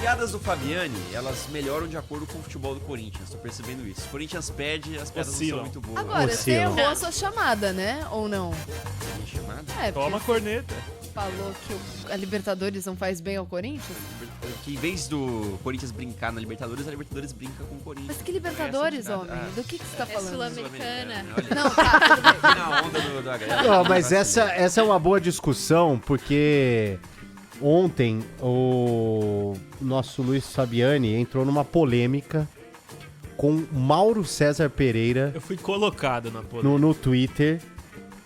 piadas do Fabiani, elas melhoram de acordo com o futebol do Corinthians, tô percebendo isso. O Corinthians perde, as piadas não são muito boas. Agora, você errou a sua chamada, né? Ou não? Minha chamada? Toma a corneta. Falou que a Libertadores não faz bem ao Corinthians? Que em vez do Corinthians brincar na Libertadores, a Libertadores brinca com o Corinthians. Mas que Libertadores, homem? Do que você tá falando? Sul-Americana. Não, tá, tudo bem. Na onda do H. Não, mas essa é uma boa discussão, porque ontem o nosso Luiz Fabiani entrou numa polêmica com Mauro César Pereira Eu fui colocado na polêmica. no Twitter.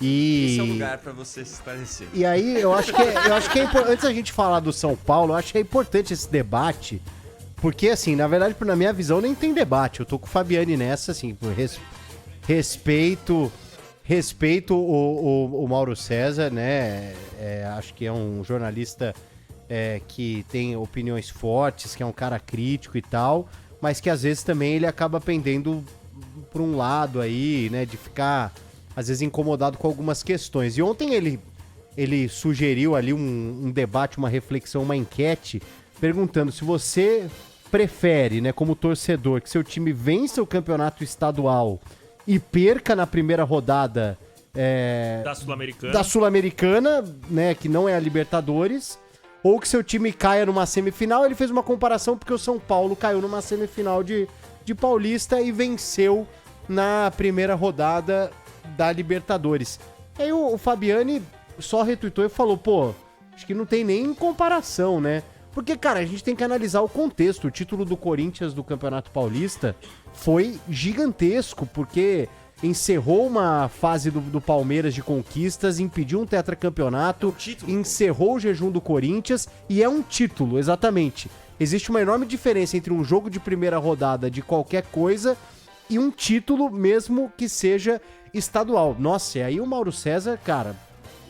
E... Esse é o lugar pra você se esclarecer. E aí, eu acho que antes da gente falar do São Paulo, eu acho que é importante esse debate, porque, assim, na verdade, na minha visão, nem tem debate. Eu tô com o Fabiani nessa, assim, por respeito o Mauro César, né? Acho que é um jornalista que tem opiniões fortes, que é um cara crítico e tal, mas que às vezes também ele acaba pendendo por um lado aí, né, de ficar às vezes incomodado com algumas questões. E ontem ele sugeriu ali um debate, uma reflexão, uma enquete, perguntando se você prefere, né, como torcedor, que seu time vença o campeonato estadual e perca na primeira rodada Da Sul-Americana, né, que não é a Libertadores, ou que seu time caia numa semifinal. Ele fez uma comparação porque o São Paulo caiu numa semifinal de Paulista e venceu na primeira rodada da Libertadores. Aí o Fabiani só retuitou e falou, pô, acho que não tem nem comparação, né? Porque, cara, a gente tem que analisar o contexto. O título do Corinthians do Campeonato Paulista foi gigantesco, porque encerrou uma fase do Palmeiras de conquistas, impediu um tetracampeonato, encerrou o jejum do Corinthians e é um título, exatamente. Existe uma enorme diferença entre um jogo de primeira rodada de qualquer coisa e um título, mesmo que seja estadual. Nossa, e aí o Mauro César, cara,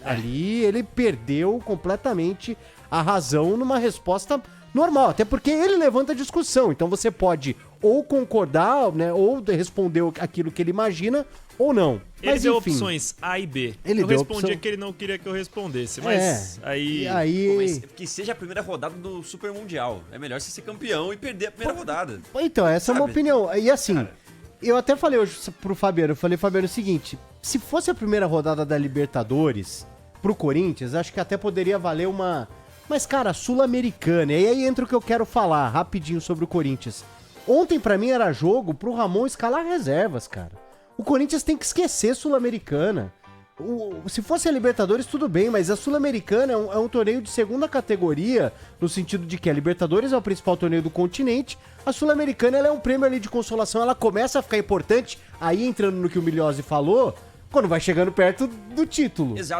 ali ele perdeu completamente a razão numa resposta normal, até porque ele levanta a discussão, então você pode ou concordar, né, ou responder aquilo que ele imagina, ou não. Ele Mas, deu enfim, opções A e B. Ele Eu deu respondi opção... que ele não queria que eu respondesse, mas aí... E aí... Pô, mas que seja a primeira rodada do Super Mundial. É melhor você ser campeão e perder a primeira rodada. Então, essa é uma Sabe? opinião. E assim, Cara. eu até falei hoje pro Fabiano, Fabiano, o seguinte, se fosse a primeira rodada da Libertadores pro Corinthians, acho que até poderia valer uma... Mas, cara, Sul-Americana, e aí entra o que eu quero falar rapidinho sobre o Corinthians. Ontem, pra mim, era jogo pro Ramon escalar reservas, cara. O Corinthians tem que esquecer Sul-Americana. Se fosse a Libertadores, tudo bem, mas a Sul-Americana é um torneio de segunda categoria, no sentido de que a Libertadores é o principal torneio do continente, a Sul-Americana ela é um prêmio ali de consolação, ela começa a ficar importante, aí entrando no que o Milhose falou, quando vai chegando perto do título. Exato.